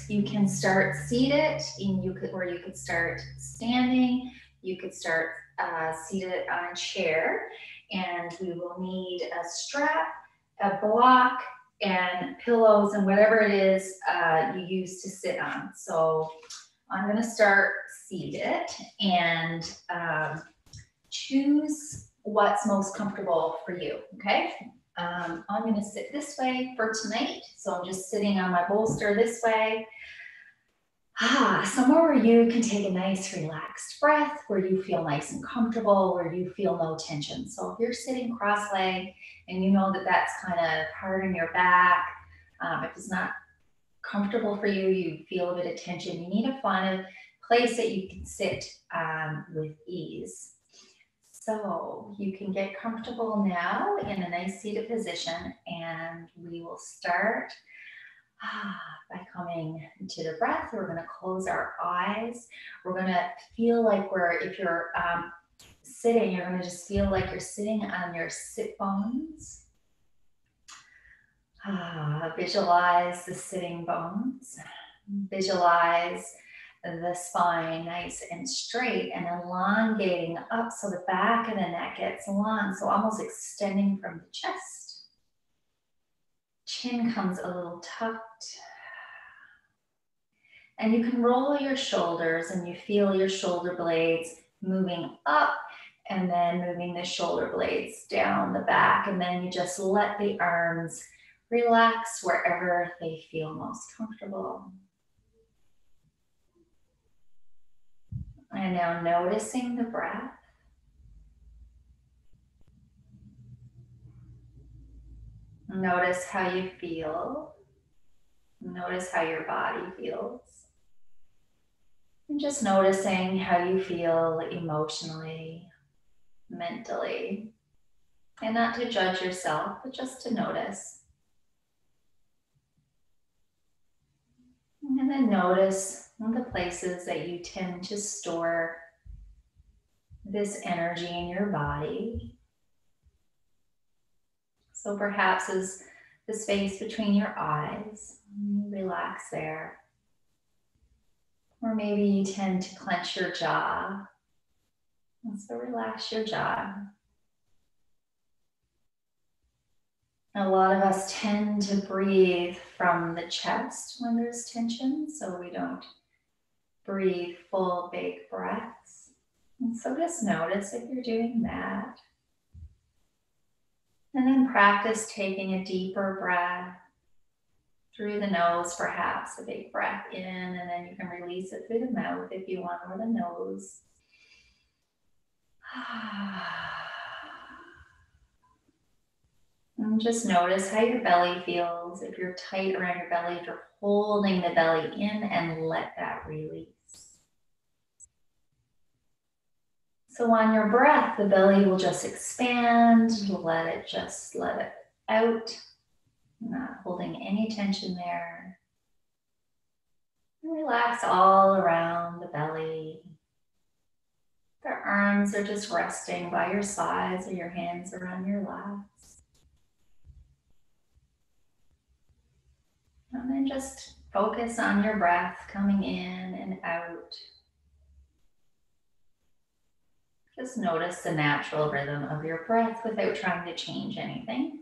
You can start seated, and you could start standing. You could start seated on a chair, and we will need a strap, a block, and pillows, and whatever it is you use to sit on. So I'm going to start seated, and choose what's most comfortable for you. Okay. I'm going to sit this way for tonight. So I'm just sitting on my bolster this way. Somewhere where you can take a nice relaxed breath, where you feel nice and comfortable, where you feel no tension. So if you're sitting cross-legged and you know that that's kind of hard in your back, if it's not comfortable for you, you feel a bit of tension, you need to find a place that you can sit with ease. So you can get comfortable now in a nice seated position, and we will start by coming to the breath. We're going to close our eyes. We're going to feel like if you're sitting, you're going to just feel like you're sitting on your sit bones. Visualize the sitting bones. Visualize the spine nice and straight and elongating up so the back of the neck gets long, so almost extending from the chest. Chin comes a little tucked. And you can roll your shoulders, and you feel your shoulder blades moving up and then moving the shoulder blades down the back, and then you just let the arms relax wherever they feel most comfortable. And now noticing the breath. Notice how you feel. Notice how your body feels. And just noticing how you feel emotionally, mentally. And not to judge yourself, but just to notice. And then notice the places that you tend to store this energy in your body. So perhaps is the space between your eyes. Relax there. Or maybe you tend to clench your jaw. And so relax your jaw. A lot of us tend to breathe from the chest when there's tension, so we don't breathe full, big breaths. And so just notice if you're doing that. And then practice taking a deeper breath through the nose, perhaps a big breath in, and then you can release it through the mouth if you want, or the nose. And just notice how your belly feels. If you're tight around your belly, if you're holding the belly in, and let that release. So on your breath, the belly will just expand. Let it out. Not holding any tension there. And relax all around the belly. The arms are just resting by your sides, or your hands are on your laps. And then just focus on your breath coming in and out. Just notice the natural rhythm of your breath without trying to change anything.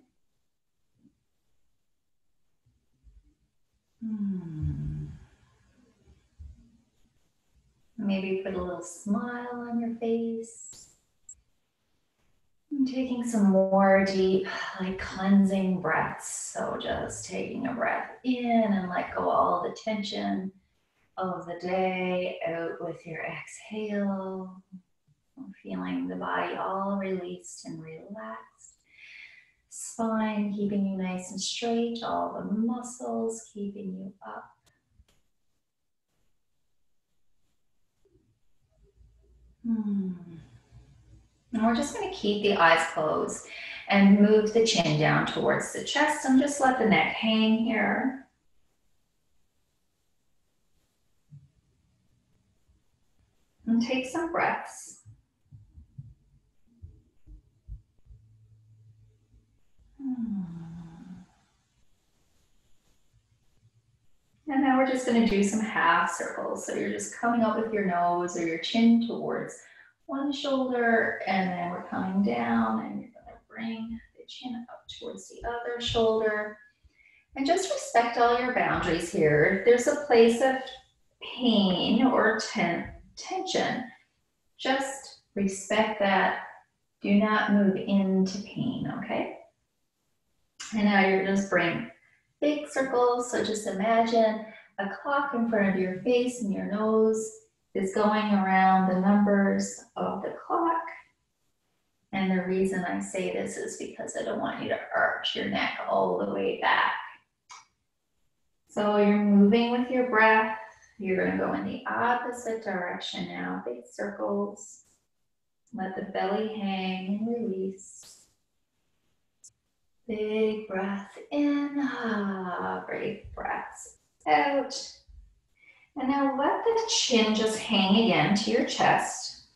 Maybe put a little smile on your face. And taking some more deep, like cleansing breaths. So just taking a breath in and let go all the tension of the day out with your exhale. Feeling the body all released and relaxed. Spine keeping you nice and straight, all the muscles keeping you up. And we're just going to keep the eyes closed and move the chin down towards the chest, and just let the neck hang here. And take some breaths. And now we're just gonna do some half circles. So you're just coming up with your nose or your chin towards one shoulder, and then we're coming down and you're gonna bring the chin up towards the other shoulder. And just respect all your boundaries here. If there's a place of pain or tension, just respect that. Do not move into pain, okay? And now you're just bring big circles. So just imagine a clock in front of your face and your nose is going around the numbers of the clock. And the reason I say this is because I don't want you to arch your neck all the way back. So you're moving with your breath. You're going to go in the opposite direction now. Big circles. Let the belly hang and release. Big breath in, big breaths out. And now let the chin just hang again to your chest.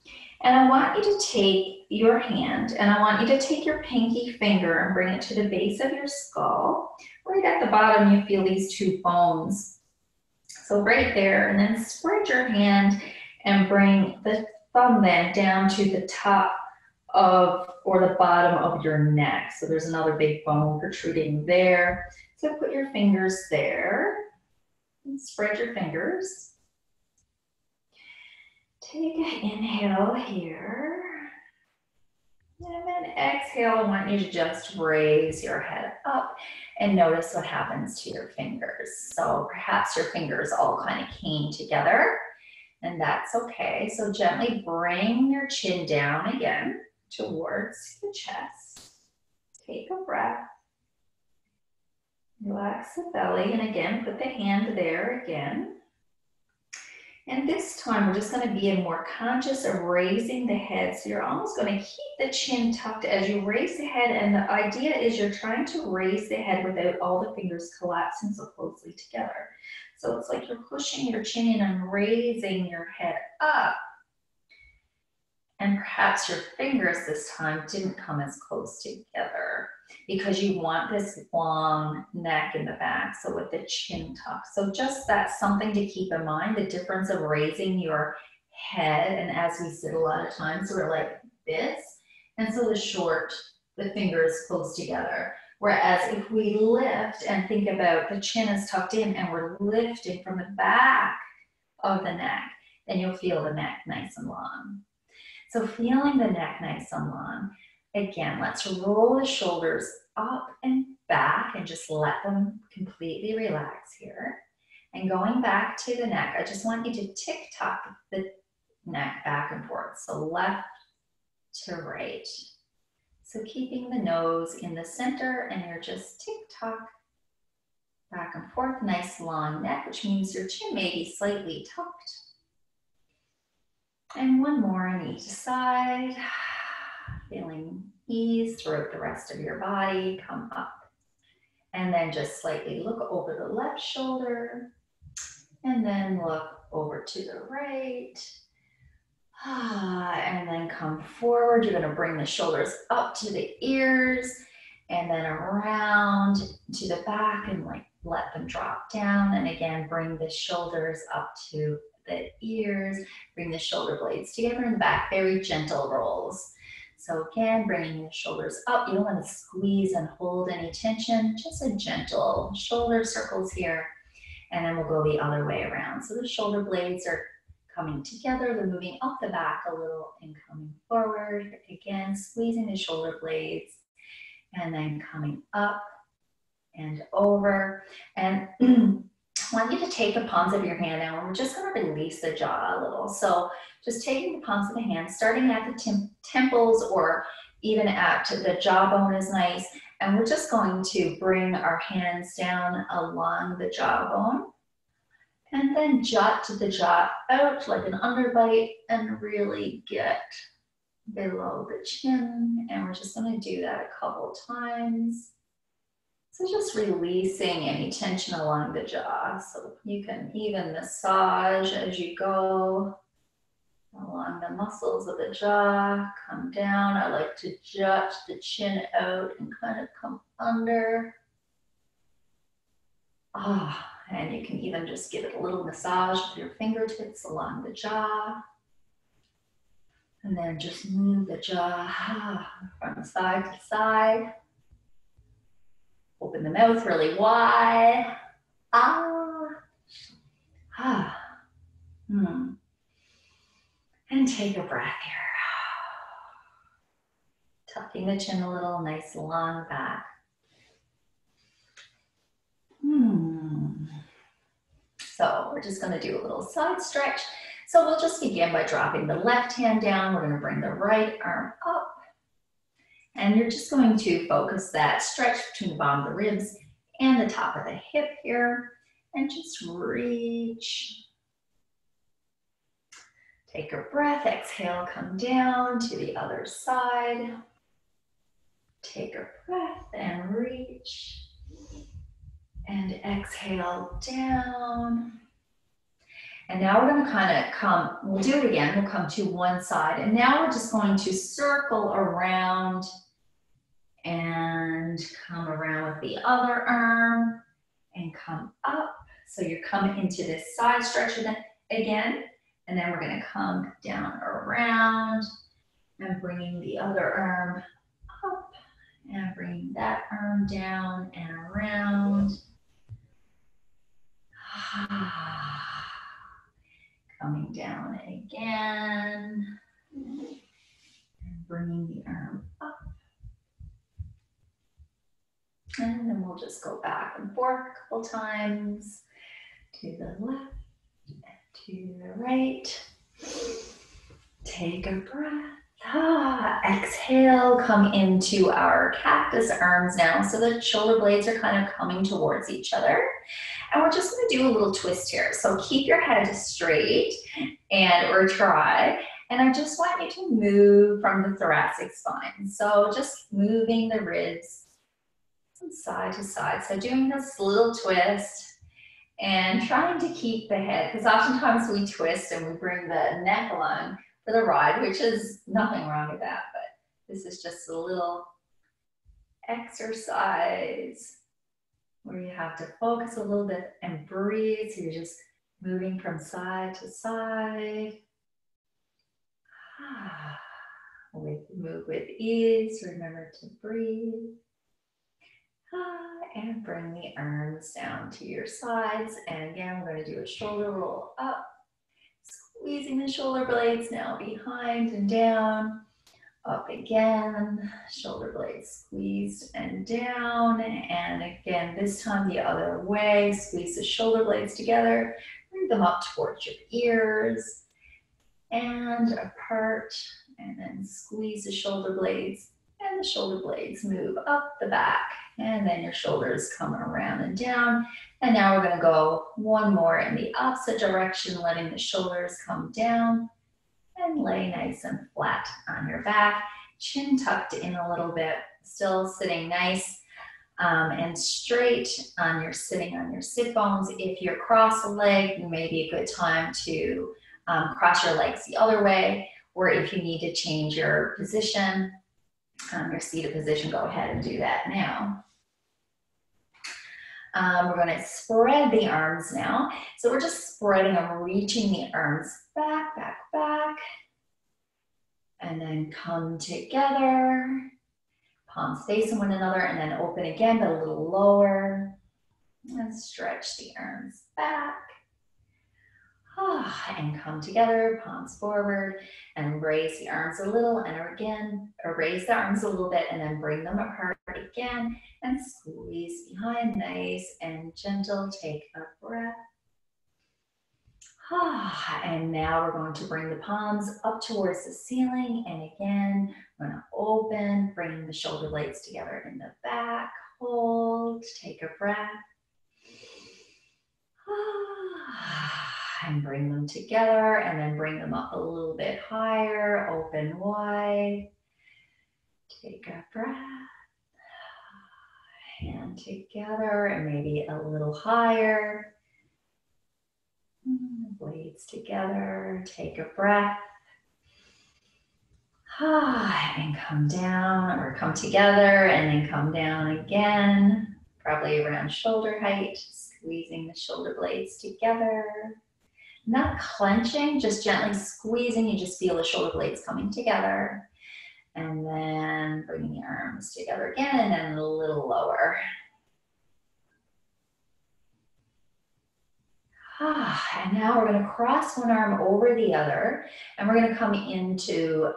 And I want you to take your hand and I want you to take your pinky finger and bring it to the base of your skull. Right at the bottom, you feel these two bones. So right there, and then spread your hand and bring the thumb then down to the top of, or the bottom of your neck. So there's another big bone protruding there. So put your fingers there and spread your fingers. Take an inhale here. And then exhale, I want you to just raise your head up and notice what happens to your fingers. So perhaps your fingers all kind of came together, and that's okay. So gently bring your chin down again towards the chest. Take a breath. Relax the belly, and again, put the hand there again. And this time, we're just going to be more conscious of raising the head. So you're almost going to keep the chin tucked as you raise the head. And the idea is you're trying to raise the head without all the fingers collapsing so closely together. So it's like you're pushing your chin in and raising your head up. And perhaps your fingers this time didn't come as close together because you want this long neck in the back, so with the chin tuck. So just that's something to keep in mind, the difference of raising your head. And as we sit a lot of times, we're like this. And so the fingers close together. Whereas if we lift and think about the chin is tucked in and we're lifting from the back of the neck, then you'll feel the neck nice and long. So feeling the neck nice and long, again, let's roll the shoulders up and back and just let them completely relax here. And going back to the neck, I just want you to tick-tock the neck back and forth. So left to right. So keeping the nose in the center and you're just tick-tock back and forth. Nice long neck, which means your chin may be slightly tucked. And one more on each side. Feeling ease throughout the rest of your body. Come up. And then just slightly look over the left shoulder. And then look over to the right. And then come forward. You're going to bring the shoulders up to the ears. And then around to the back and let them drop down. And again, bring the shoulders up to the ears, bring the shoulder blades together in the back, very gentle rolls. So again, bringing the shoulders up. You don't want to squeeze and hold any tension, just a gentle shoulder circles here. And then we'll go the other way around. So the shoulder blades are coming together. They're moving up the back a little and coming forward. Again, squeezing the shoulder blades and then coming up and over. And I want you to take the palms of your hand now, and we're just going to release the jaw a little. So just taking the palms of the hand, starting at the temples or even at the jawbone is nice. And we're just going to bring our hands down along the jawbone and then jut the jaw out like an underbite and really get below the chin. And we're just going to do that a couple times. So just releasing any tension along the jaw. So you can even massage as you go along the muscles of the jaw. Come down. I like to jut the chin out and kind of come under. And you can even just give it a little massage with your fingertips along the jaw. And then just move the jaw from side to side. Open the mouth really wide. And take a breath here. Tucking the chin a little, nice long back. So we're just going to do a little side stretch. So we'll just begin by dropping the left hand down. We're going to bring the right arm up. And you're just going to focus that stretch between the bottom of the ribs and the top of the hip here. And just reach. Take a breath, exhale, come down to the other side. Take a breath and reach. And exhale down. And now we're going to kind of come, we'll do it again, we'll come to one side. And now we're just going to circle around and come around with the other arm and come up. So you're coming into this side stretch again. And then we're going to come down around and bringing the other arm up and bringing that arm down and around. Coming down again and bringing the arm up. And then we'll just go back and forth a couple times to the left. To the right. Take a breath. Exhale, come into our cactus arms now. So the shoulder blades are kind of coming towards each other. And we're just going to do a little twist here. So keep your head straight or try. And I just want you to move from the thoracic spine. So just moving the ribs from side to side. So doing this little twist. And trying to keep the head, because oftentimes we twist and we bring the neck along for the ride, which is nothing wrong with that, but this is just a little exercise where you have to focus a little bit and breathe. So you're just moving from side to side. Move with ease, remember to breathe. And bring the arms down to your sides. And again, we're going to do a shoulder roll up. Squeezing the shoulder blades now behind and down. Up again. Shoulder blades squeezed and down. And again, this time the other way. Squeeze the shoulder blades together. Bring them up towards your ears. And apart. And then squeeze the shoulder blades. And the shoulder blades move up the back. And then your shoulders come around and down. And now we're going to go one more in the opposite direction, letting the shoulders come down and lay nice and flat on your back. Chin tucked in a little bit, still sitting nice and straight on your sitting on your sit bones. If you're cross-legged, it may be a good time to cross your legs the other way, or if you need to change your position, your seated position, go ahead and do that now. We're going to spread the arms now. So we're just spreading them, reaching the arms back, back, back. And then come together. Palms facing one another and then open again, but a little lower. And stretch the arms back. And come together, palms forward, and raise the arms a little, and again, raise the arms a little bit, and then bring them apart again, and squeeze behind, nice and gentle. Take a breath. And now we're going to bring the palms up towards the ceiling, and again, we're going to open, bring the shoulder blades together in the back, hold, take a breath. And bring them together and then bring them up a little bit higher, open wide. Take a breath. And together and maybe a little higher. Blades together, take a breath. And come down or come together and then come down again, probably around shoulder height. squeezing the shoulder blades together. Not clenching, just gently squeezing. You just feel the shoulder blades coming together. And then bringing the arms together again, and then a little lower. And now we're going to cross one arm over the other, and we're going to come into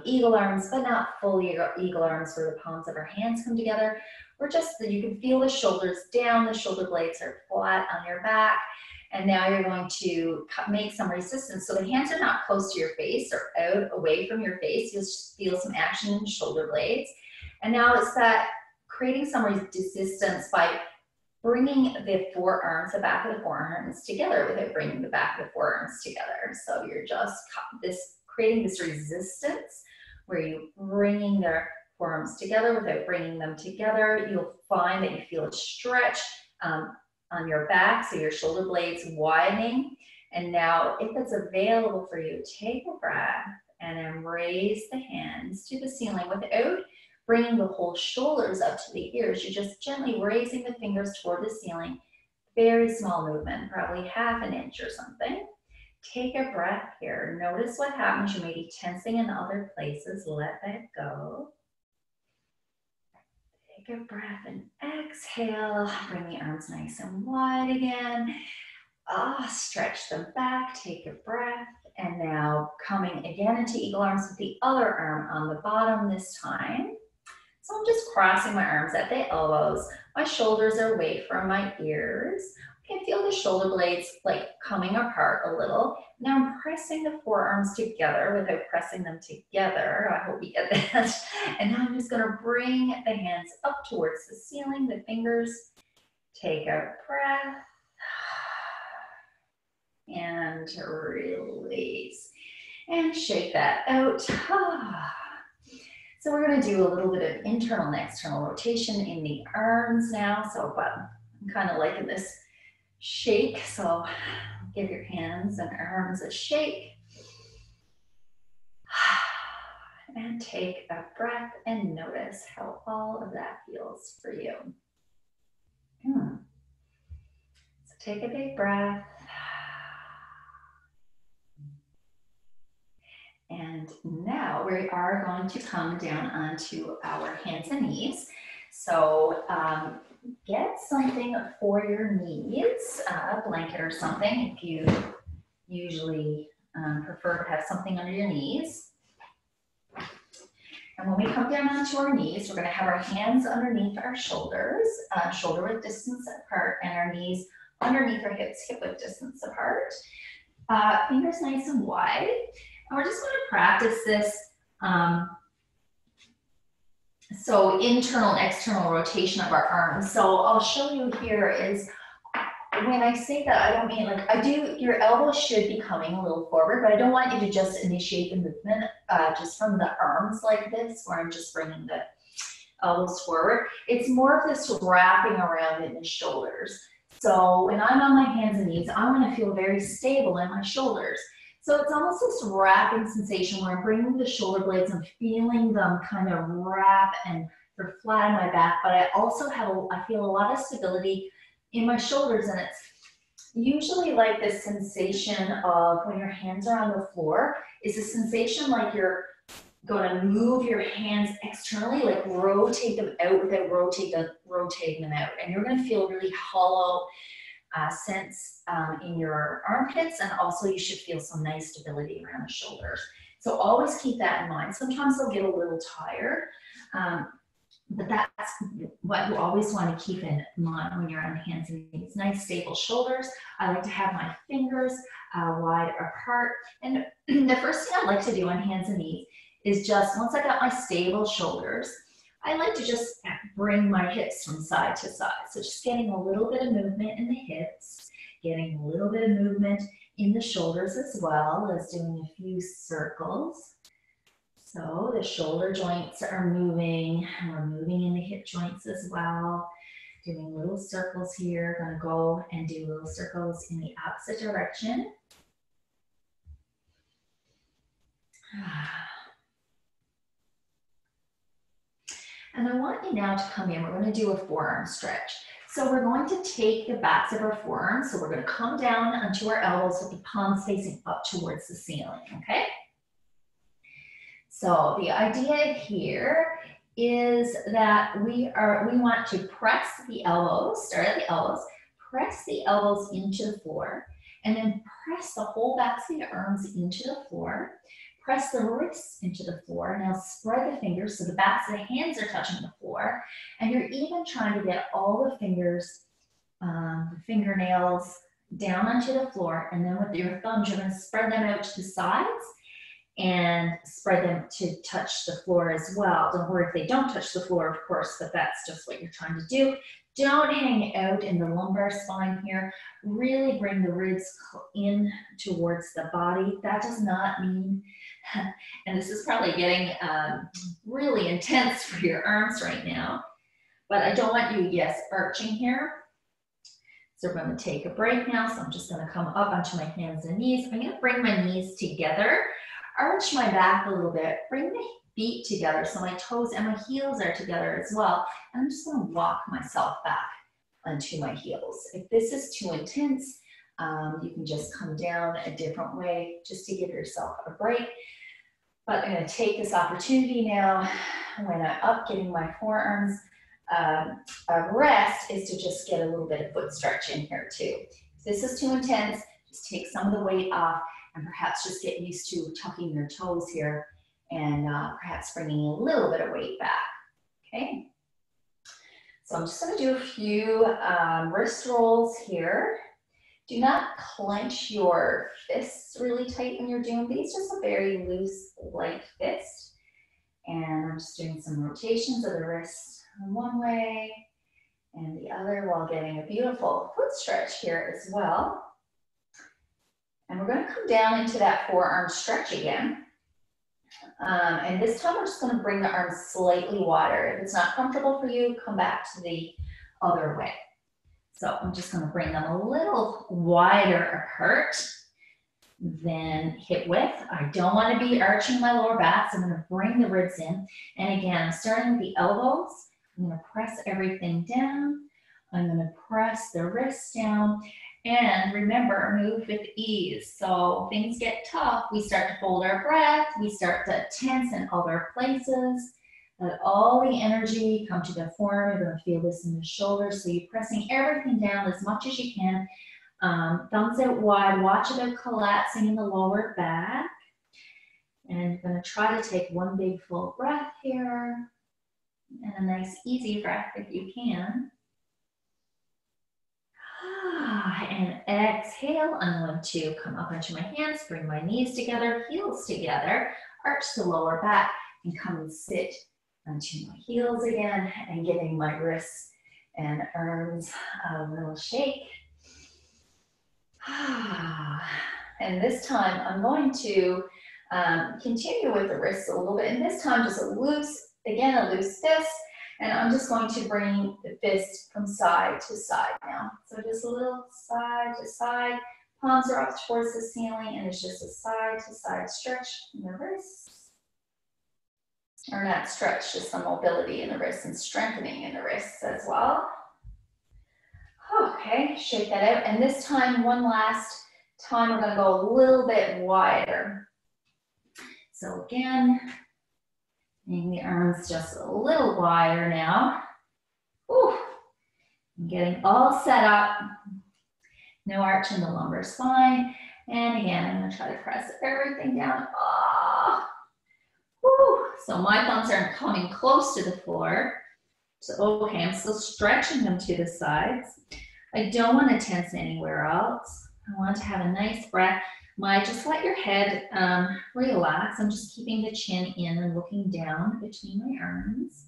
eagle arms, but not full eagle arms where the palms of our hands come together. We're just, you can feel the shoulders down, the shoulder blades are flat on your back, and now you're going to make some resistance. So the hands are not close to your face or out away from your face. You'll just feel some action in the shoulder blades. And now it's that creating some resistance by bringing the forearms, the back of the forearms together without bringing the back of the forearms together. So you're just creating this resistance where you're bringing their forearms together without bringing them together. You'll find that you feel a stretch on your back, so your shoulder blades widening. And now, if it's available for you, take a breath and then raise the hands to the ceiling without bringing the whole shoulders up to the ears. You're just gently raising the fingers toward the ceiling. Very small movement, probably half an inch or something. Take a breath here. Notice what happens. You may be tensing in other places. Let that go. Take a breath and exhale. Bring the arms nice and wide again. Stretch them back. Take a breath. And now coming again into eagle arms with the other arm on the bottom this time. So I'm just crossing my arms at the elbows. My shoulders are away from my ears. I can feel the shoulder blades like coming apart a little. Now I'm pressing the forearms together without pressing them together. I hope you get that. And now I'm just going to bring the hands up towards the ceiling, the fingers. Take a breath. And release. And shake that out. So we're going to do a little bit of internal and external rotation in the arms now. So I'm kind of liking this shake. So give your hands and arms a shake. And take a breath and notice how all of that feels for you. So take a big breath. And now we are going to come down onto our hands and knees. So get something for your knees, a blanket or something if you usually prefer to have something under your knees. And when we come down onto our knees, we're going to have our hands underneath our shoulders, shoulder width distance apart, and our knees underneath our hips, hip width distance apart. Fingers nice and wide. And we're just going to practice this. So internal and external rotation of our arms. So I'll show you here is when I say that, I don't mean like your elbows should be coming a little forward, but I don't want you to just initiate the movement just from the arms like this, where I'm just bringing the elbows forward. It's more of this wrapping around in the shoulders. So when I'm on my hands and knees, I want to feel very stable in my shoulders. So it's almost this wrapping sensation where I'm bringing the shoulder blades and feeling them kind of wrap and they're flat on my back, but I also I feel a lot of stability in my shoulders, and it's usually like this sensation of when your hands are on the floor, is a sensation like you're going to move your hands externally, like rotate them out without rotating them out. And you're going to feel really hollow sense in your armpits, and also you should feel some nice stability around the shoulders. So always keep that in mind. Sometimes they'll get a little tired, but that's what you always want to keep in mind when you're on the hands and knees. Nice stable shoulders. I like to have my fingers wide apart. And the first thing I like to do on hands and knees is just, once I got my stable shoulders, I like to just bring my hips from side to side. So just getting a little bit of movement in the hips, getting a little bit of movement in the shoulders as well as doing a few circles. So the shoulder joints are moving, and we're moving in the hip joints as well. Doing little circles here. Gonna go and do little circles in the opposite direction. And I want you now to come in. We're going to do a forearm stretch. So we're going to take the backs of our forearms. So we're going to come down onto our elbows with the palms facing up towards the ceiling, okay? So the idea here is that we want to press the elbows, start at the elbows, press the elbows into the floor, and then press the whole backs of the arms into the floor. Press the wrists into the floor. Now spread the fingers so the backs of the hands are touching the floor. And you're even trying to get all the fingers, the fingernails down onto the floor. And then with your thumbs, you're going to spread them out to the sides and spread them to touch the floor as well. Don't worry if they don't touch the floor, of course, but that's just what you're trying to do. Don't hang out in the lumbar spine here. Really bring the ribs in towards the body. That does not mean, and this is probably getting really intense for your arms right now, but I don't want you, yes, arching here. So we're going to take a break now. So I'm just going to come up onto my hands and knees. I'm going to bring my knees together, arch my back a little bit, bring my feet together so my toes and my heels are together as well. And I'm just going to walk myself back onto my heels. If this is too intense, you can just come down a different way just to give yourself a break. But I'm going to take this opportunity now when I'm up, getting my forearms a rest, is to just get a little bit of foot stretch in here too. If this is too intense, just take some of the weight off and perhaps just get used to tucking your toes here and perhaps bringing a little bit of weight back, okay? So I'm just going to do a few wrist rolls here. Do not clench your fists really tight when you're doing these, just a very loose, light fist. And I'm just doing some rotations of the wrists one way and the other while getting a beautiful foot stretch here as well. And we're going to come down into that forearm stretch again. And this time we're just going to bring the arms slightly wider. If it's not comfortable for you, come back to the other way. So I'm just going to bring them a little wider apart than hip width. I don't want to be arching my lower back, so I'm going to bring the ribs in. And again, I'm starting with the elbows. I'm going to press everything down. I'm going to press the wrists down. And remember, move with ease. So things get tough. We start to hold our breath. We start to tense in other places. Let all the energy come to the forearm. You're going to feel this in the shoulders. So you're pressing everything down as much as you can. Thumbs out wide. Watch it collapsing in the lower back. And you're going to try to take one big full breath here. And a nice easy breath if you can. And exhale. I'm going to come up onto my hands, bring my knees together, heels together, arch the lower back, and come and sit onto my heels again, and giving my wrists and arms a little shake. And this time I'm going to continue with the wrists a little bit, and this time just a loose fist. And I'm just going to bring the fist from side to side now. So just a little side to side. Palms are up towards the ceiling, and it's just a side to side stretch in the wrists. Or not stretch, just some mobility in the wrists and strengthening in the wrists as well. Okay, shake that out. And this time, one last time, we're going to go a little bit wider. So again, making the arms just a little wider now. Whew. I'm getting all set up. No arch in the lumbar spine. And again, I'm going to try to press everything down. Oh. Whew. So my thumbs are coming close to the floor. So, okay, I'm still stretching them to the sides. I don't want to tense anywhere else. I want to have a nice breath. Just let your head relax. I'm just keeping the chin in and looking down between my arms.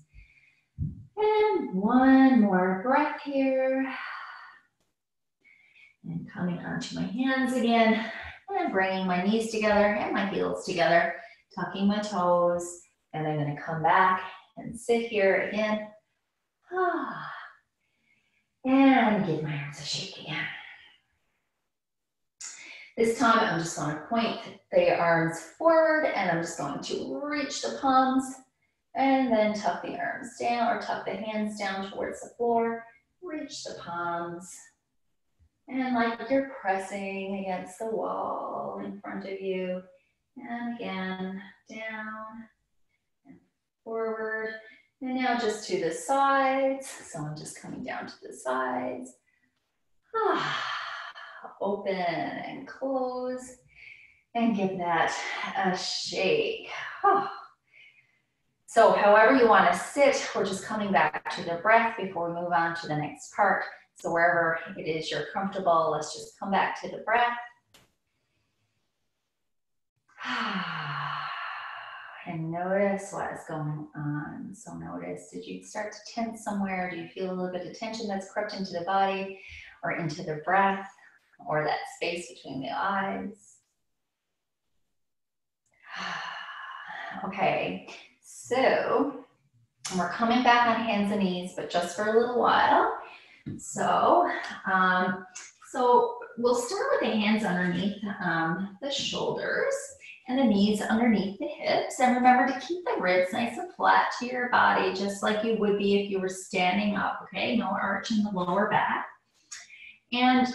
And one more breath here. And coming onto my hands again. And bringing my knees together and my heels together. Tucking my toes. And I'm going to come back and sit here again. And give my arms a shake again. This time, I'm just going to point the arms forward, and I'm just going to reach the palms, and then tuck the arms down, or tuck the hands down towards the floor, reach the palms. And like you're pressing against the wall in front of you. And again, down and forward. And now just to the sides. So I'm just coming down to the sides. Open and close. And give that a shake. So however you want to sit, we're just coming back to the breath before we move on to the next part. So wherever it is you're comfortable, let's just come back to the breath. And notice what is going on. So notice, did you start to tense somewhere? Do you feel a little bit of tension that's crept into the body or into the breath or that space between the eyes? Okay, so we're coming back on hands and knees, but just for a little while. So we'll start with the hands underneath the shoulders and the knees underneath the hips. And remember to keep the ribs nice and flat to your body, just like you would be if you were standing up, okay? No arch in the lower back. And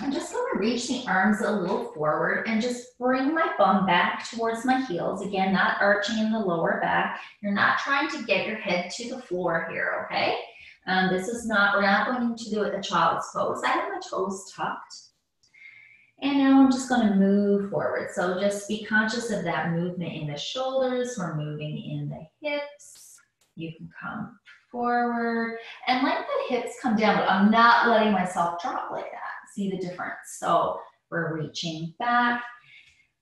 I'm just going to reach the arms a little forward and just bring my bum back towards my heels. Again, not arching in the lower back. You're not trying to get your head to the floor here, okay? We're not going to do it the child's pose. I have my toes tucked. And now I'm just going to move forward. So just be conscious of that movement in the shoulders. We're moving in the hips. You can come forward and let the hips come down, but I'm not letting myself drop like that. See the difference? So we're reaching back.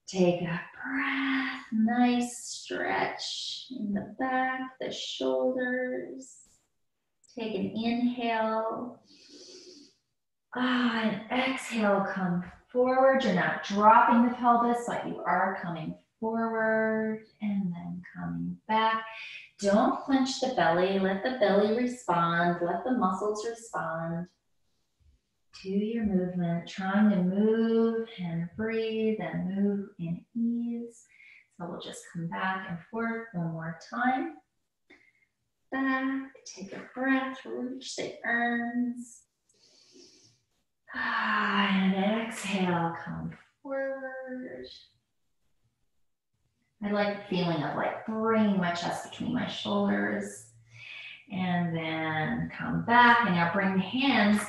Take a breath. Nice stretch in the back, the shoulders. Take an inhale. And exhale, come forward. You're not dropping the pelvis, but you are coming forward and then coming back. Don't clench the belly. Let the belly respond. Let the muscles respond to your movement. Trying to move and breathe and move in ease. So we'll just come back and forth one more time. Back, take a breath, reach the arms. And exhale, come forward. I like the feeling of like bringing my chest between my shoulders. And then come back and now bring the hands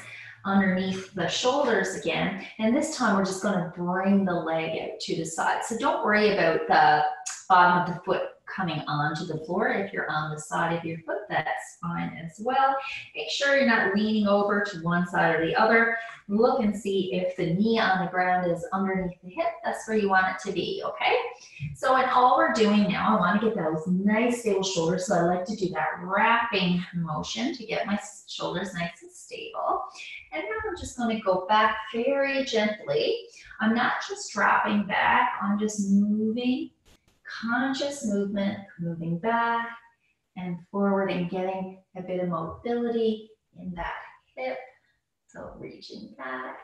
underneath the shoulders again. And this time we're just going to bring the leg out to the side. So don't worry about the bottom of the foot coming onto the floor. If you're on the side of your foot, that's fine as well. Make sure you're not leaning over to one side or the other. Look and see if the knee on the ground is underneath the hip. That's where you want it to be, okay? So and all we're doing now, I want to get those nice stable shoulders. So I like to do that wrapping motion to get my shoulders nice and stable. And now I'm just going to go back very gently. I'm not just dropping back. I'm just moving. Conscious movement, moving back and forward and getting a bit of mobility in that hip. So reaching back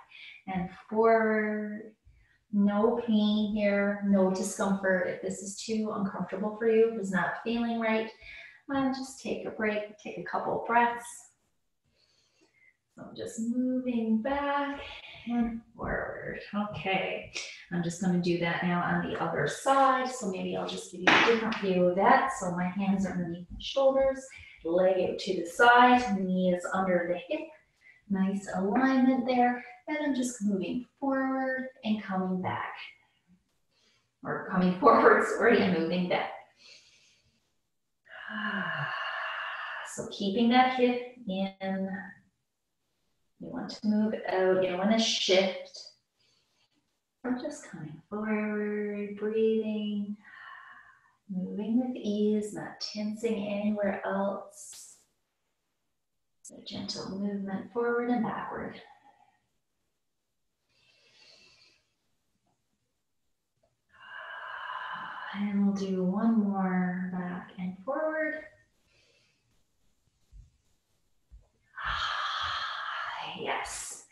and forward. No pain here, no discomfort. If this is too uncomfortable for you, if it's not feeling right, just take a break, take a couple breaths. So I'm just moving back and forward. Okay, I'm just going to do that now on the other side. So maybe I'll just give you a different view of that. So my hands are underneath my shoulders, leg out to the side, knee is under the hip. Nice alignment there. And I'm just moving forward and coming back. Or coming forward, sorry, and moving back. So keeping that hip in. You want to move out, you don't want to shift. We're just coming forward, breathing, moving with ease, not tensing anywhere else. So gentle movement forward and backward. And we'll do one more back and forward. Yes.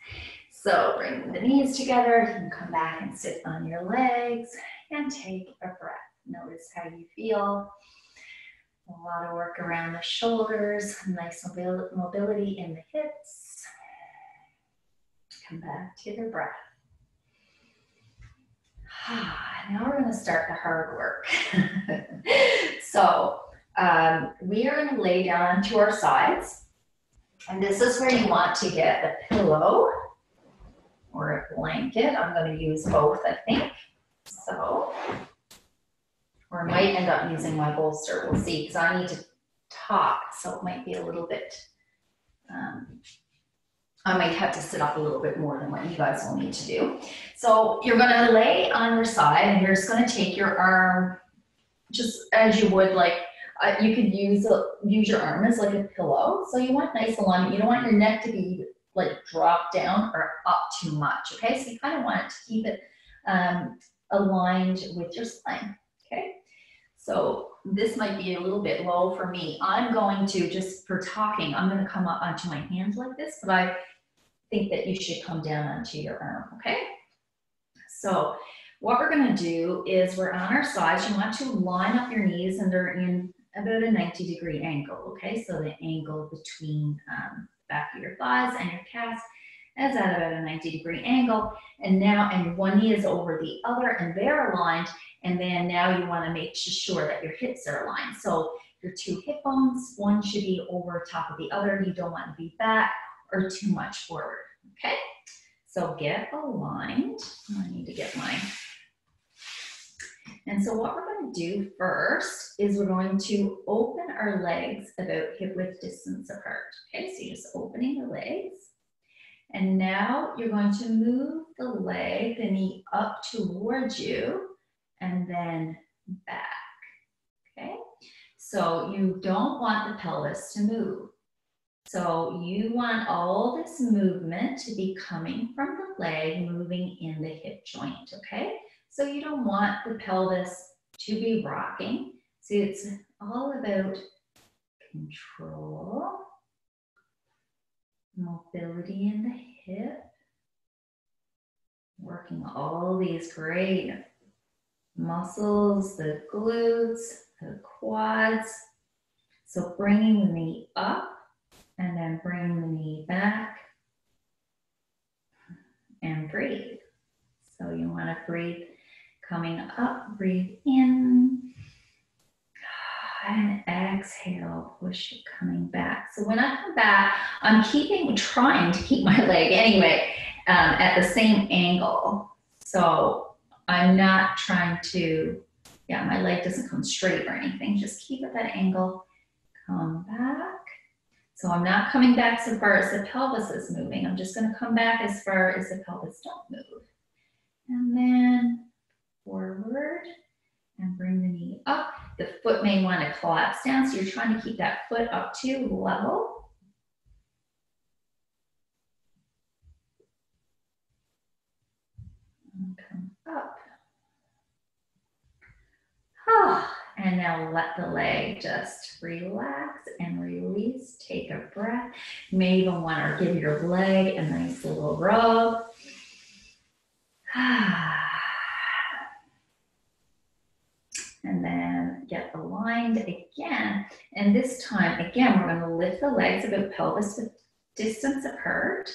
So bring the knees together. You can come back and sit on your legs and take a breath. Notice how you feel. A lot of work around the shoulders, nice mobility in the hips. Come back to the breath. Now we're going to start the hard work. So we are going to lay down to our sides. And this is where you want to get a pillow or a blanket. I'm going to use both, I think. So, or I might end up using my bolster. We'll see, because I need to talk, so it might be a little bit, I might have to sit up a little bit more than what you guys will need to do. So you're going to lay on your side, and you're just going to take your arm just as you would, like, you could use your arm as like a pillow. So you want nice alignment. You don't want your neck to be like drop down or up too much, okay? So you kind of want to keep it aligned with your spine, okay? So this might be a little bit low for me. I'm going to, just for talking, I'm going to come up onto my hands like this, but I think that you should come down onto your arm, okay? So what we're going to do is we're on our sides. You want to line up your knees, and they're in about a 90-degree angle, okay? So the angle between the back of your thighs and your calves is at about a 90-degree angle. And now, and one knee is over the other, and they're aligned. And then now you want to make sure that your hips are aligned. So your two hip bones, one should be over top of the other. You don't want to be back or too much forward, okay? So get aligned. I need to get mine. And so what we're going to do first is we're going to open our legs about hip width distance apart. Okay, so you're just opening the legs. And now you're going to move the leg, the knee up towards you, and then back, okay? So you don't want the pelvis to move. So you want all this movement to be coming from the leg, moving in the hip joint, okay? So you don't want the pelvis to be rocking. So it's all about control, mobility in the hip, working all these great muscles, the glutes, the quads. So bringing the knee up and then bringing the knee back and breathe. So you want to breathe coming up, breathe in, and exhale, push it coming back. So when I come back, I'm trying to keep my leg anyway at the same angle. So I'm not trying to, my leg doesn't come straight or anything. Just keep at that angle, come back. So I'm not coming back so far as the pelvis is moving. I'm just going to come back as far as the pelvis don't move. And then forward and bring the knee up. The foot may want to collapse down, so you're trying to keep that foot up to level. And come up. And now let the leg just relax and release. Take a breath. You may even want to give your leg a nice little rub. And then get aligned again. And this time, again, we're going to lift the legs about pelvis width distance apart.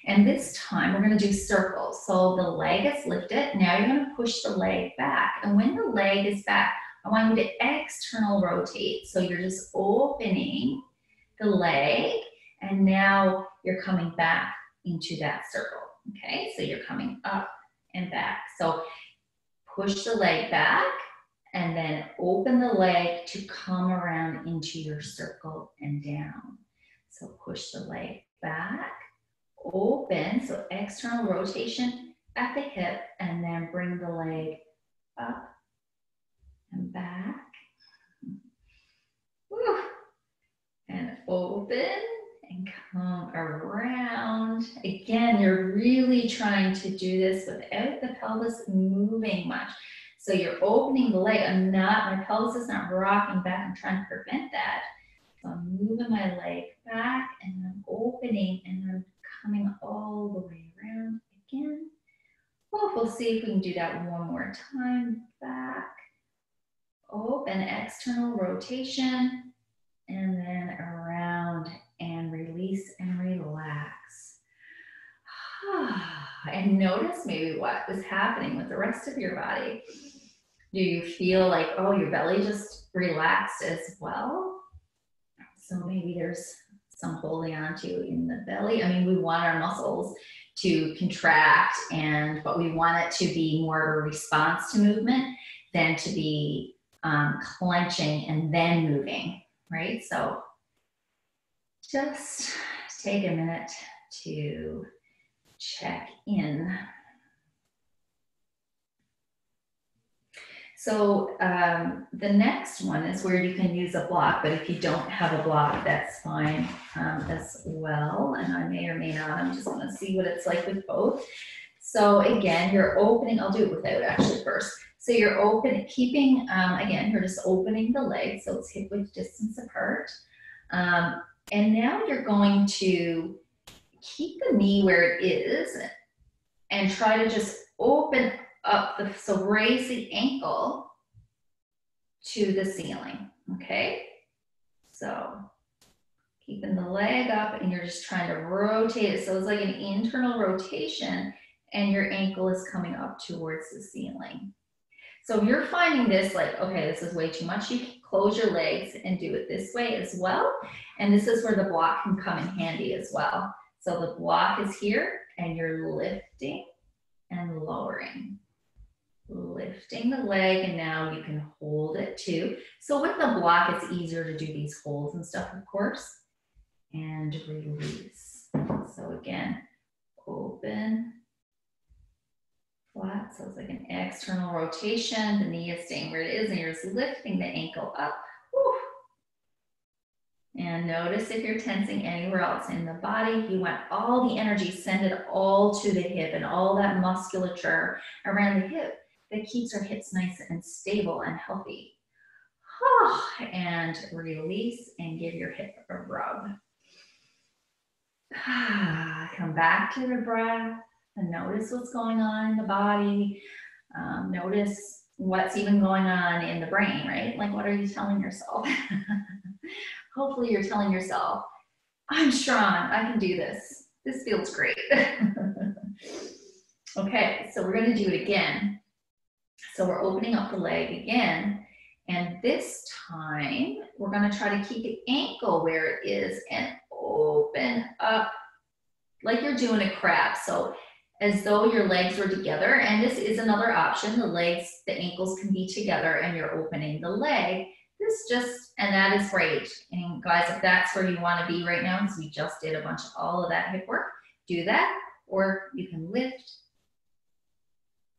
And this time we're going to do circles. So the leg is lifted. Now you're going to push the leg back. And when the leg is back, I want you to external rotate. So you're just opening the leg, and now you're coming back into that circle. Okay, so you're coming up and back. So push the leg back, and then open the leg to come around into your circle and down. So push the leg back, open, so external rotation at the hip, and then bring the leg up and back. Woo. And open and come around. Again, you're really trying to do this without the pelvis moving much. So you're opening the leg. My pelvis is not rocking back. I'm trying to prevent that. So I'm moving my leg back, and I'm opening, and I'm coming all the way around again. Well, we'll see if we can do that one more time. Back, Open external rotation, and then around and release and relax. And notice maybe what is happening with the rest of your body. Do you feel like, oh, your belly just relaxed as well? So maybe there's some holding on to in the belly. I mean, we want our muscles to contract, but we want it to be more of a response to movement than to be clenching and then moving, right? So just take a minute to check in. So the next one is where you can use a block, but if you don't have a block, that's fine as well. And I may or may not, I'm just gonna see what it's like with both. So again, you're opening, I'll do it without actually first. So you're keeping, again, you're just opening the leg, so it's hip width distance apart. And now you're going to keep the knee where it is and try to just open up, so raise the ankle to the ceiling, okay? So keeping the leg up and you're just trying to rotate it. So it's like an internal rotation and your ankle is coming up towards the ceiling. So if you're finding this like, okay, this is way too much, you can close your legs and do it this way as well. And this is where the block can come in handy as well. So the block is here and you're lifting and lowering. Lifting the leg, and now you can hold it too. So with the block, it's easier to do these holds and stuff, of course. And release. So again, open, flat, so it's like an external rotation. The knee is staying where it is, and you're just lifting the ankle up. Woo. And notice if you're tensing anywhere else in the body, you want all the energy, send it all to the hip and all that musculature around the hip that keeps our hips nice and stable and healthy. And release and give your hip a rub. Come back to the breath and notice what's going on in the body. Notice what's even going on in the brain, right? Like, what are you telling yourself? Hopefully you're telling yourself, I'm strong, I can do this. This feels great. Okay, so we're gonna do it again. So we're opening up the leg again, and this time we're gonna try to keep the ankle where it is and open up like you're doing a crab. So as though your legs were together, and this is another option. The ankles can be together and you're opening the leg. And that is great. And guys, if that's where you wanna be right now, because we just did all of that hip work, do that, or you can lift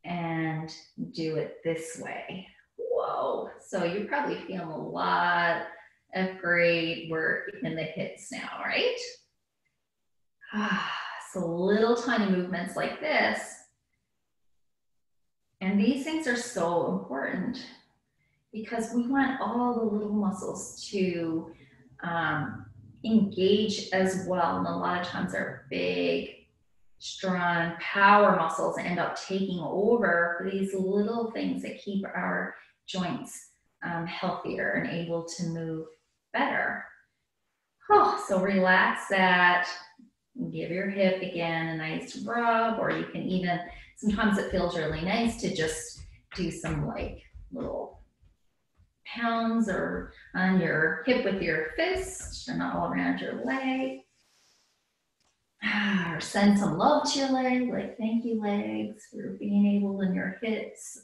and do it this way. Whoa. So you're probably feeling a lot of great work in the hips now, right? So little tiny movements like this. And these things are so important because we want all the little muscles to engage as well. And a lot of times our big, strong power muscles end up taking over for these little things that keep our joints healthier and able to move better. So relax that. Give your hip again a nice rub, or you can even, sometimes it feels really nice to just do some like little pounds or on your hip with your fist and all around your leg. Or send some love to your leg, like thank you legs for being able in your hips.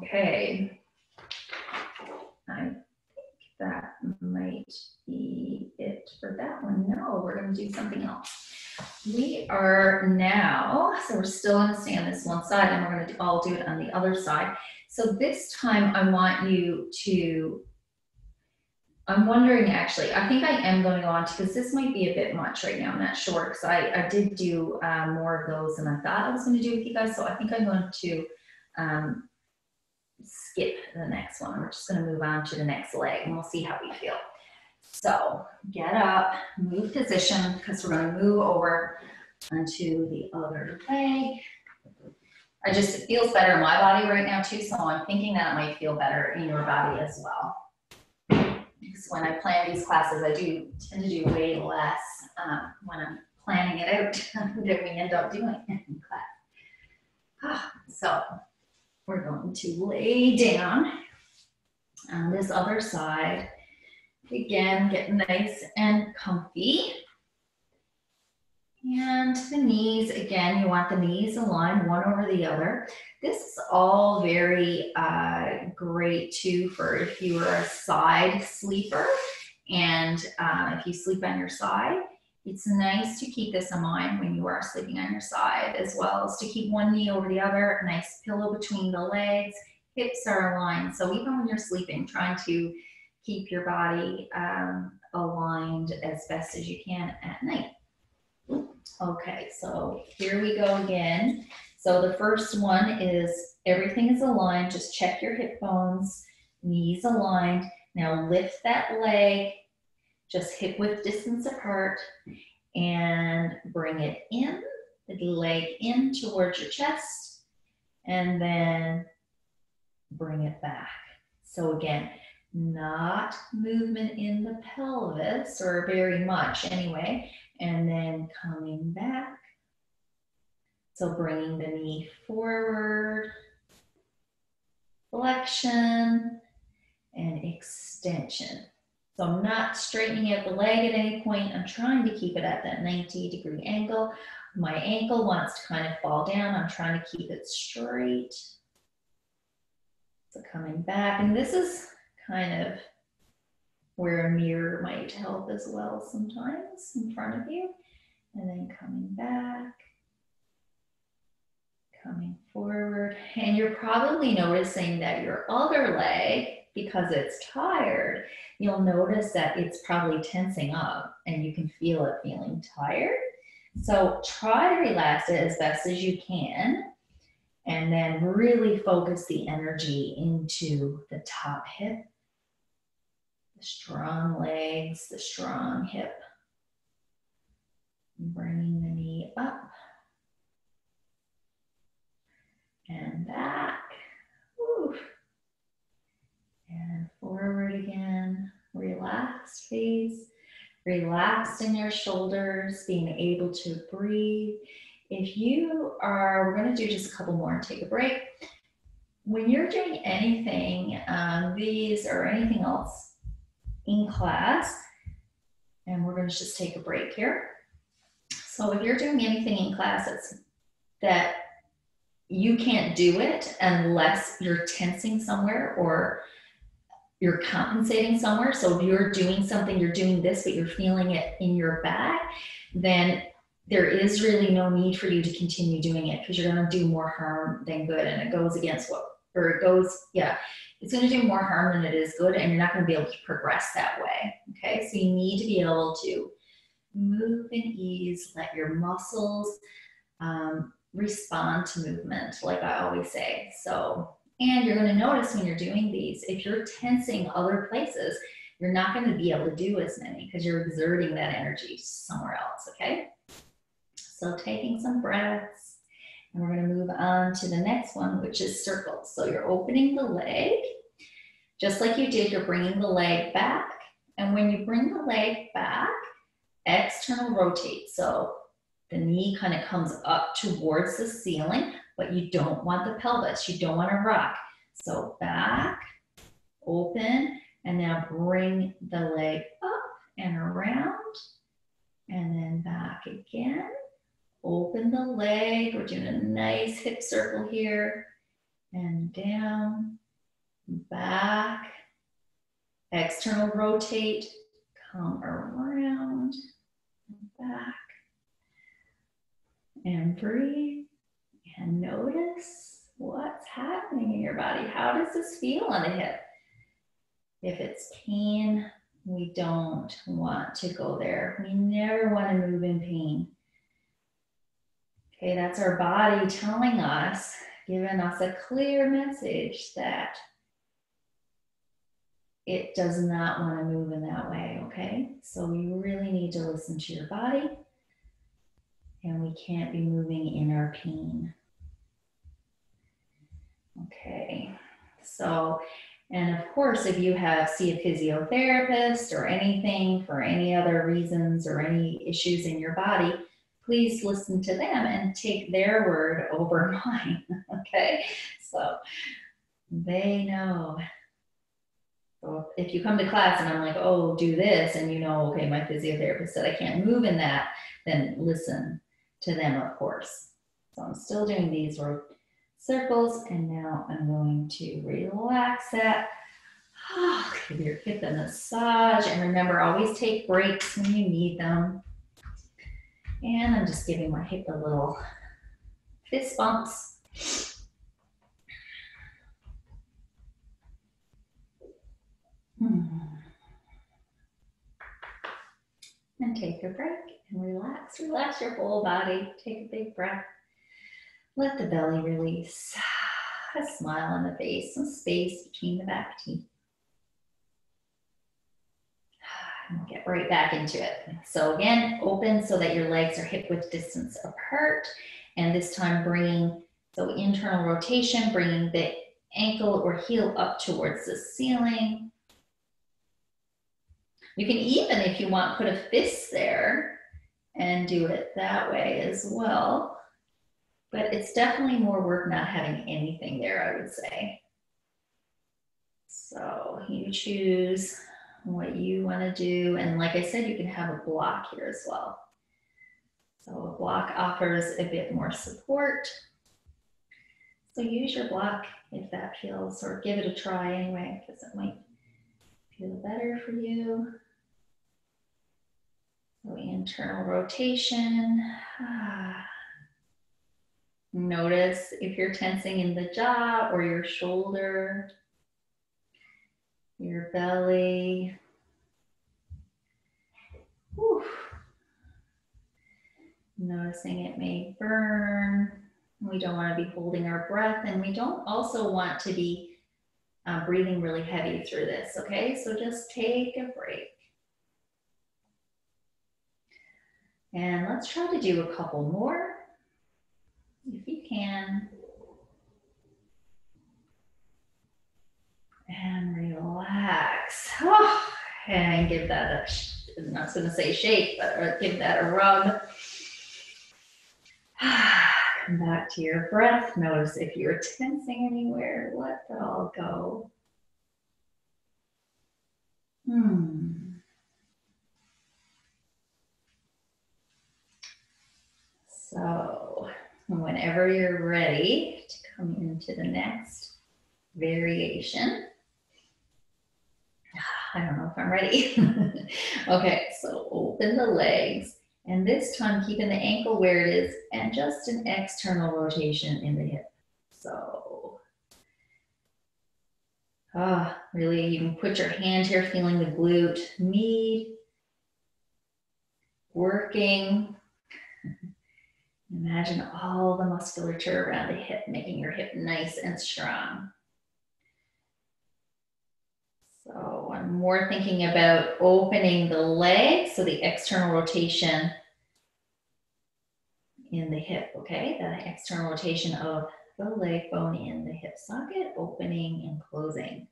Okay. I think that might be it for that one. No, we're going to do something else. We are now, so we're still going to stay on this one side and we're going to all do it on the other side. So this time I want you to, I'm wondering actually, I think I am going to go on to, because this might be a bit much right now, I'm not sure, because I did do more of those than I thought I was going to do with you guys, so I think I'm going to skip the next one. We're just going to move on to the next leg and we'll see how we feel. So get up, move position, because we're going to move over onto the other leg. it feels better in my body right now too, so I'm thinking that it might feel better in your body as well. Because when I plan these classes, I do tend to do way less when I'm planning it out than we end up doing in class. So we're going to lay down on this other side. Again, get nice and comfy. And the knees, again, you want the knees aligned one over the other. This is all very great too for if you are a side sleeper and if you sleep on your side. It's nice to keep this in mind when you are sleeping on your side, as well as to keep one knee over the other, a nice pillow between the legs, hips are aligned. So even when you're sleeping, trying to keep your body aligned as best as you can at night. Okay, so here we go again. So the first one is everything is aligned. Just check your hip bones, knees aligned. Now lift that leg, just hip width distance apart, and bring it in, the leg in towards your chest, and then bring it back. So again, not movement in the pelvis, or very much anyway, and then coming back. So bringing the knee forward, flexion, and extension. So I'm not straightening out the leg at any point. I'm trying to keep it at that 90-degree angle. My ankle wants to kind of fall down. I'm trying to keep it straight. So coming back, and this is kind of where a mirror might help as well sometimes in front of you. And then coming back, coming forward. And you're probably noticing that your other leg, because it's tired, you'll notice that it's probably tensing up and you can feel it feeling tired. So try to relax it as best as you can, and then really focus the energy into the top hip, the strong legs, the strong hip. Bringing the knee up and back. Woo. And forward again. Relaxed face. Relaxed in your shoulders, being able to breathe. If you are, we're going to do just a couple more and take a break. When you're doing anything, these or anything else in class, and we're going to just take a break here. So if you're doing anything in class that you can't do it unless you're tensing somewhere or you're compensating somewhere. So if you're doing something, you're doing this, but you're feeling it in your back, then there is really no need for you to continue doing it, because you're going to do more harm than good. And it goes against it's going to do more harm than it is good, and you're not going to be able to progress that way. Okay, so you need to be able to move in ease, let your muscles respond to movement, like I always say. So, and you're going to notice when you're doing these, if you're tensing other places, you're not going to be able to do as many because you're exerting that energy somewhere else. Okay, so taking some breaths, and we're going to move on to the next one, which is circles. So you're opening the leg just like you did. You're bringing the leg back, and when you bring the leg back, external rotate. So the knee kind of comes up towards the ceiling, but you don't want the pelvis. You don't want to rock. So back, open, and now bring the leg up and around, and then back again. Open the leg. We're doing a nice hip circle here, and down, back, external rotate, come around, back, and breathe, and notice what's happening in your body. How does this feel on the hip? If it's pain, we don't want to go there. We never want to move in pain. Okay, that's our body telling us, giving us a clear message that it does not want to move in that way, okay? So you really need to listen to your body, and we can't be moving in our pain. Okay, so, and of course, if you see a physiotherapist or anything for any other reasons or any issues in your body, please listen to them and take their word over mine, okay? So they know. So if you come to class and I'm like, oh, do this, and you know, okay, my physiotherapist said I can't move in that, then listen to them, of course. So I'm still doing these circles, and now I'm going to relax that. Give your hip a massage, and remember, always take breaks when you need them. And I'm just giving my hip a little fist bumps. And take a break and relax. Relax your whole body. Take a big breath. Let the belly release. A smile on the face, some space between the back teeth. And we'll get right back into it. So again, open so that your legs are hip width distance apart. And this time so internal rotation, bringing the ankle or heel up towards the ceiling. You can even, if you want, put a fist there and do it that way as well. But it's definitely more work not having anything there, I would say. So you choose what you want to do. And like I said, you can have a block here as well. So a block offers a bit more support. So use your block if that feels, or give it a try anyway, because it might feel better for you. So internal rotation. Notice if you're tensing in the jaw or your shoulder, your belly. Whew. Noticing it may burn. We don't want to be holding our breath, and we don't also want to be breathing really heavy through this, okay? So just take a break. And let's try to do a couple more, if you can. And relax. Oh, and give that I'm not going to say shake, but give that a rub. Come back to your breath. Notice if you're tensing anywhere, let that all go. So whenever you're ready to come into the next variation. I don't know if I'm ready. Okay, so open the legs. And this time, keeping the ankle where it is and just an external rotation in the hip. So, really, you can put your hand here, feeling the glute med, working. Imagine all the musculature around the hip, making your hip nice and strong. So I'm more thinking about opening the leg, so the external rotation in the hip, okay? The external rotation of the leg bone in the hip socket, opening and closing.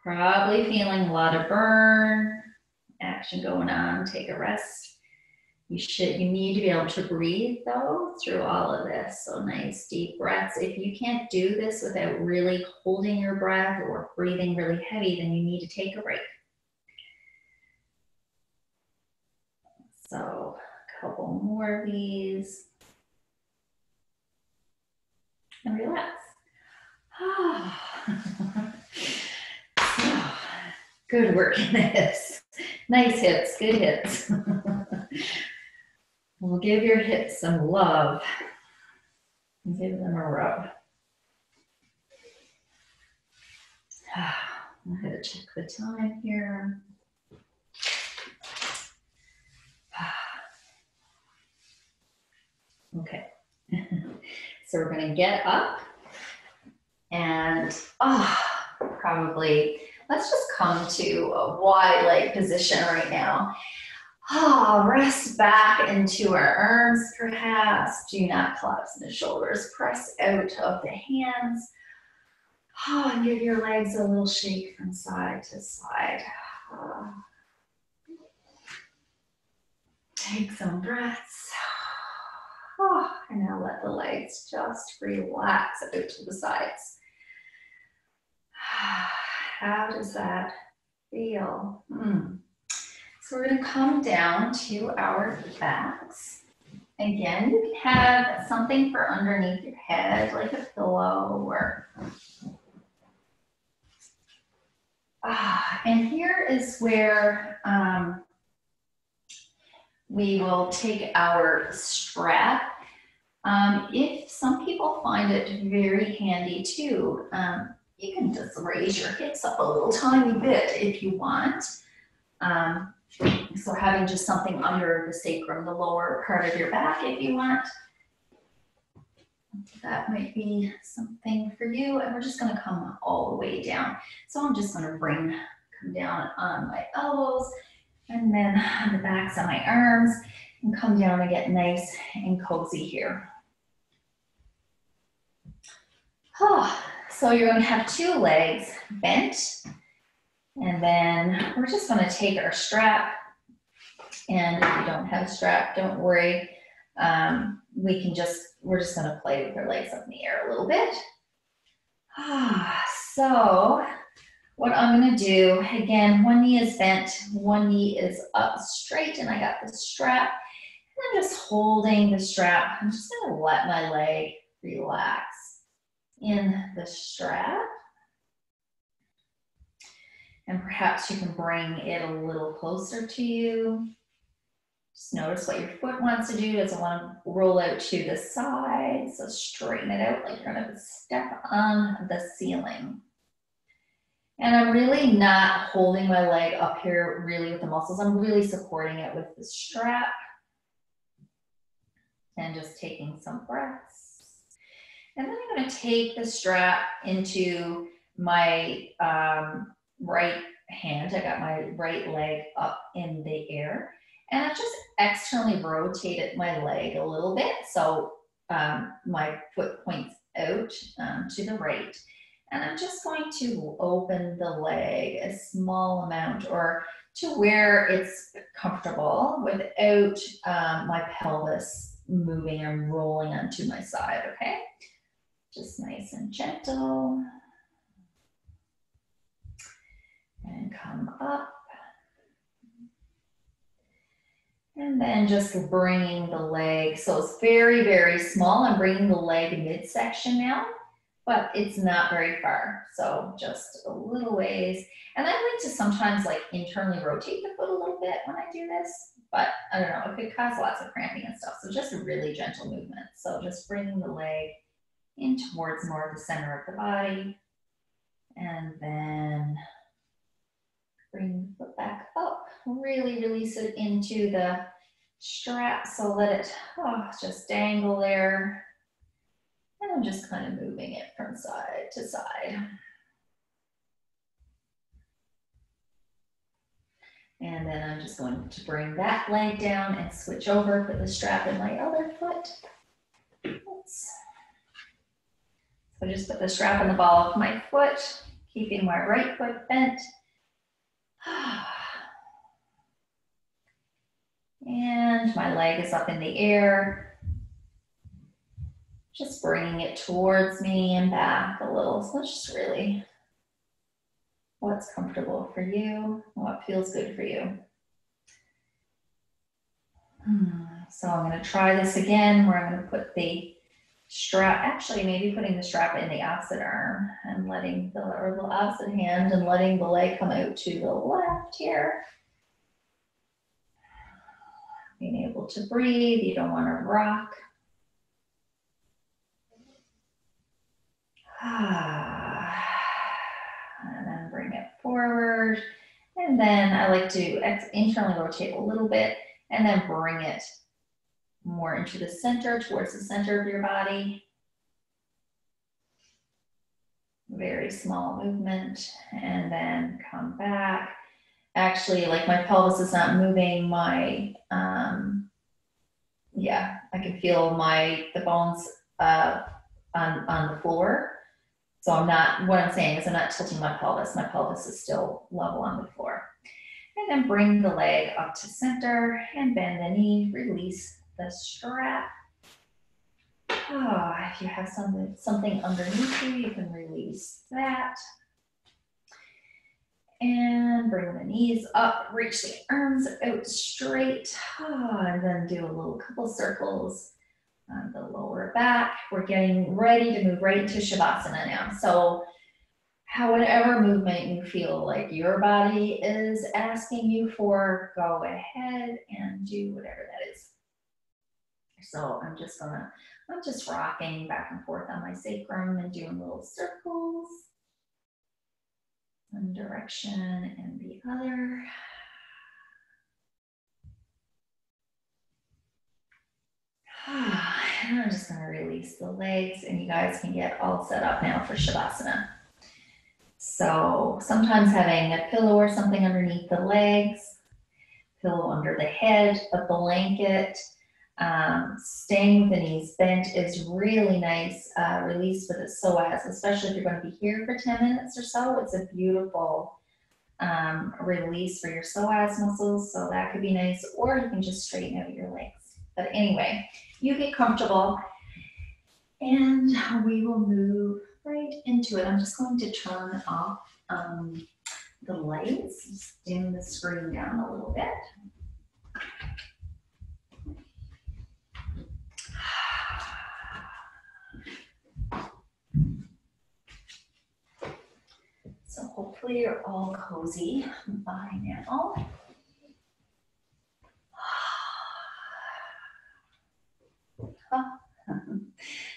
Probably feeling a lot of burn, action going on, take a rest. You need to be able to breathe though through all of this. So nice deep breaths. If you can't do this without really holding your breath or breathing really heavy, then you need to take a break. So a couple more of these. And relax. So, good work in the hips. Nice hips, good hips. We'll give your hips some love and give them a rub. I'm going to check the time here. Okay. So we're going to get up and probably let's just come to a wide leg position right now. Rest back into our arms, perhaps. Do not collapse in the shoulders. Press out of the hands. Oh, and give your legs a little shake from side to side. Take some breaths. Oh, and now let the legs just relax out to the sides. How does that feel? So we're going to come down to our backs. Again, you can have something for underneath your head, like a pillow or... and here is where we will take our strap. If some people find it very handy too, you can just raise your hips up a little tiny bit if you want. So having just something under the sacrum, the lower part of your back if you want. That might be something for you. And we're just going to come all the way down. So I'm just going to come down on my elbows and then on the backs of my arms and come down and get nice and cozy here. So you're going to have two legs bent. And then we're just going to take our strap. And if you don't have a strap, don't worry. We're just going to play with our legs up in the air a little bit. So what I'm going to do, again, one knee is bent, one knee is up straight, and I got the strap. And I'm just holding the strap. I'm just going to let my leg relax in the strap. And perhaps you can bring it a little closer to you. Just notice what your foot wants to do. Does it want to roll out to the side? So straighten it out like you're going to step on the ceiling. And I'm really not holding my leg up here really with the muscles. I'm really supporting it with the strap. And just taking some breaths. And then I'm going to take the strap into my right hand. I got my right leg up in the air. And I just externally rotated my leg a little bit. So my foot points out to the right. And I'm just going to open the leg a small amount or to where it's comfortable without my pelvis moving and rolling onto my side, okay? Just nice and gentle. And come up. And then just bringing the leg. So it's very, very small. I'm bringing the leg midsection now, but it's not very far. So just a little ways. And I like to sometimes like internally rotate the foot a little bit when I do this, but I don't know, it could cause lots of cramping and stuff. So just a really gentle movement. So just bringing the leg in towards more of the center of the body. And then bring the foot back up. Really release it into the strap. So let it just dangle there. And I'm just kind of moving it from side to side. And then I'm just going to bring that leg down and switch over, put the strap in my other foot. Oops. So just put the strap in the ball of my foot, keeping my right foot bent. And my leg is up in the air. Just bringing it towards me and back a little. So it's just really what's comfortable for you, what feels good for you. So I'm going to try this again where I'm going to put the strap, actually maybe putting the strap in the opposite arm and letting the opposite hand and letting the leg come out to the left here. Being able to breathe, you don't want to rock. And then bring it forward. And then I like to internally rotate a little bit and then bring it more into the center, towards the center of your body. Very small movement. And then come back. Actually, like my pelvis is not moving, my, I can feel the bones on the floor. So I'm not, what I'm saying is I'm not tilting my pelvis. My pelvis is still level on the floor. And then bring the leg up to center and bend the knee, release the strap. Oh, if you have something underneath you, you can release that. And bring the knees up, reach the arms out straight, and then do a little couple circles on the lower back. We're getting ready to move right into Shavasana now. So however movement you feel like your body is asking you for, go ahead and do whatever that is. So I'm just rocking back and forth on my sacrum and doing little circles. One direction and the other. And I'm just going to release the legs, and you guys can get all set up now for Shavasana. So sometimes having a pillow or something underneath the legs, pillow under the head, a blanket, staying with the knees bent is really nice. Release with a psoas, especially if you're going to be here for 10 minutes or so. It's a beautiful release for your psoas muscles, so that could be nice, or you can just straighten out your legs. But anyway, you get comfortable, and we will move right into it. I'm just going to turn off the lights, just dim the screen down a little bit. So hopefully you're all cozy by now.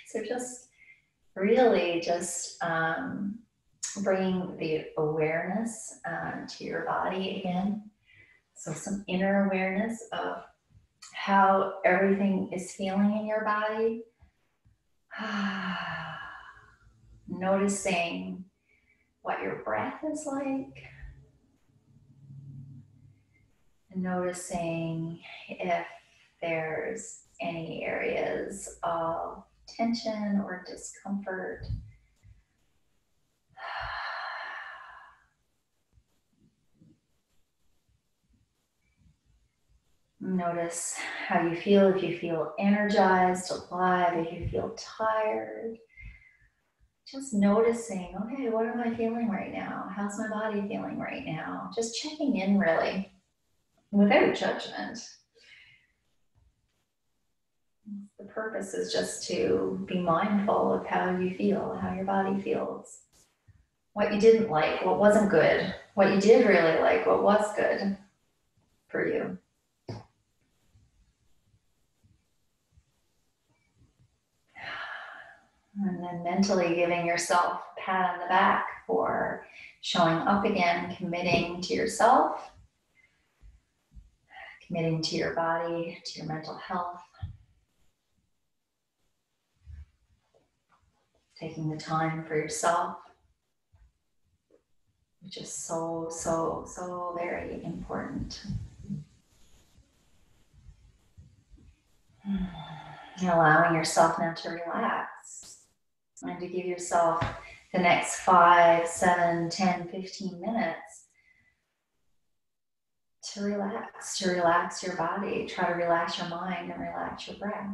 So just really just bringing the awareness to your body again. So some inner awareness of how everything is feeling in your body. Noticing what your breath is like. And noticing if there's any areas of tension or discomfort. Notice how you feel, if you feel energized, alive, if you feel tired. Just noticing, okay, what am I feeling right now? How's my body feeling right now? Just checking in really, without judgment. The purpose is just to be mindful of how you feel, how your body feels. What you didn't like, what wasn't good, what you did really like, what was good for you. And then mentally giving yourself a pat on the back for showing up again, committing to yourself, committing to your body, to your mental health. Taking the time for yourself, which is so, so, so very important. And allowing yourself now to relax and to give yourself the next 5, 7, 10, 15 minutes to relax your body, try to relax your mind and relax your breath.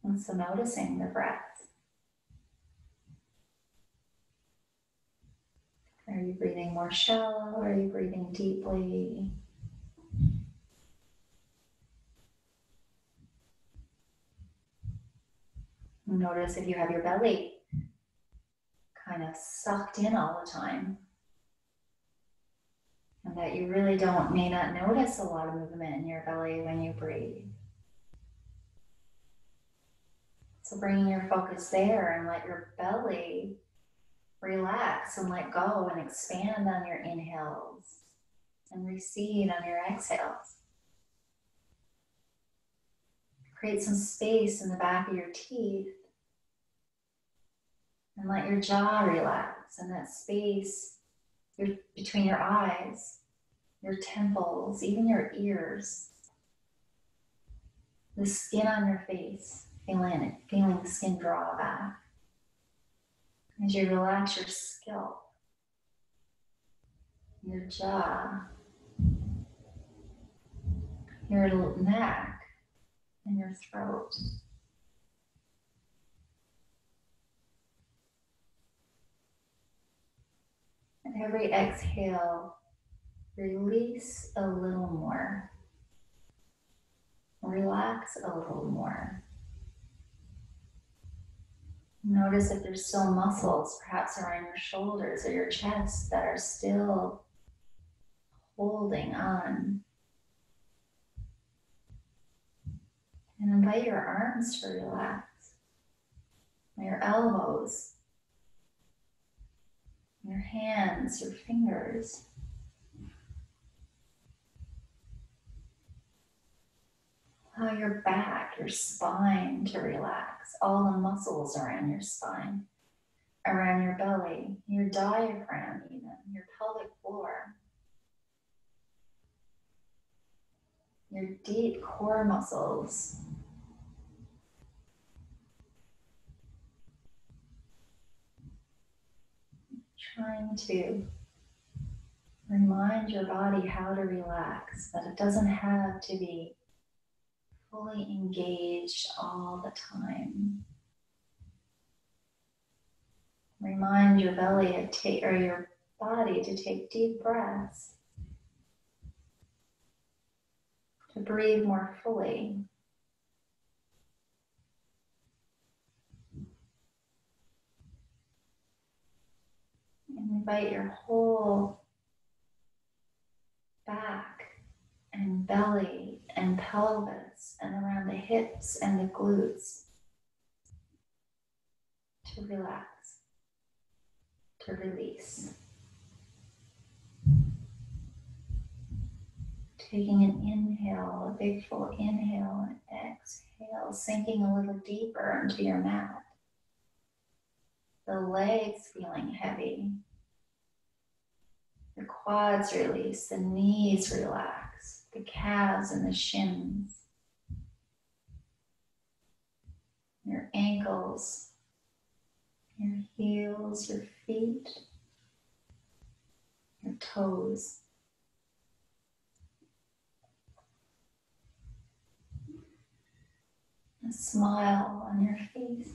And so noticing the breath. Are you breathing more shallow? Are you breathing deeply? Notice if you have your belly kind of sucked in all the time, and that you really may not notice a lot of movement in your belly when you breathe. So bringing your focus there and let your belly relax and let go and expand on your inhales and recede on your exhales. Create some space in the back of your teeth and let your jaw relax, and that space between your eyes, your temples, even your ears, the skin on your face, feeling the skin draw back. As you relax your scalp, your jaw, your neck, and your throat. And every exhale, release a little more. Relax a little more. Notice if there's still muscles, perhaps around your shoulders or your chest, that are still holding on. And invite your arms to relax. Your elbows, your hands, your fingers. Allow your back, your spine to relax. All the muscles around your spine, around your belly, your diaphragm even, your pelvic floor. Your deep core muscles. Trying to remind your body how to relax, that it doesn't have to be fully engaged all the time. Remind your belly or your body to take deep breaths, to breathe more fully. And invite your whole back and belly and pelvis and around the hips and the glutes to relax, to release. Taking an inhale, a big full inhale, and exhale, sinking a little deeper into your mat. The legs feeling heavy. The quads release, the knees relax, the calves and the shins. Your ankles, your heels, your feet, your toes. A smile on your face.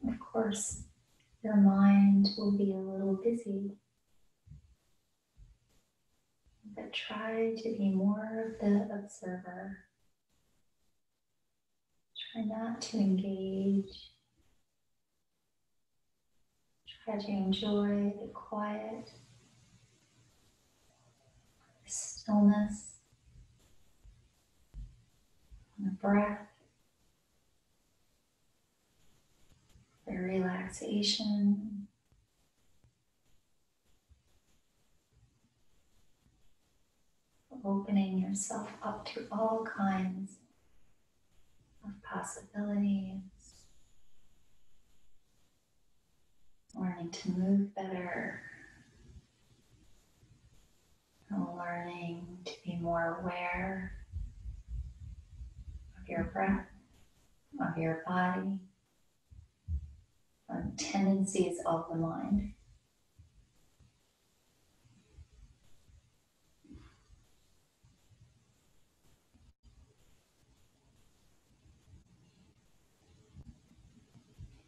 Of course, your mind will be a little busy, but try to be more of the observer. Try not to engage. Try to enjoy the quiet, the stillness, and the breath, the relaxation. Opening yourself up to all kinds of possibilities. Learning to move better. Learning to be more aware of your breath, of your body, of tendencies of the mind.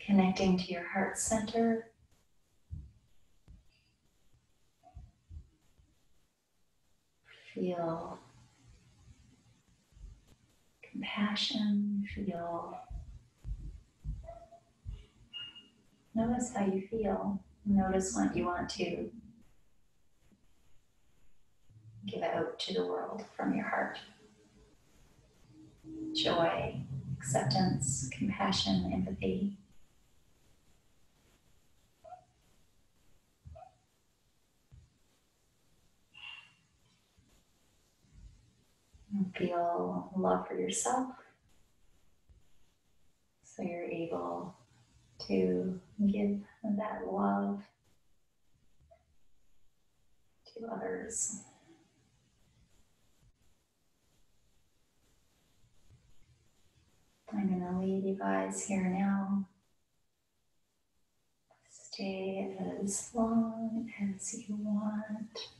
Connecting to your heart center. Feel compassion, notice how you feel. Notice what you want to give out to the world from your heart. Joy, acceptance, compassion, empathy. feel love for yourself. So you're able to give that love to others. I'm going to leave you guys here now. Stay as long as you want.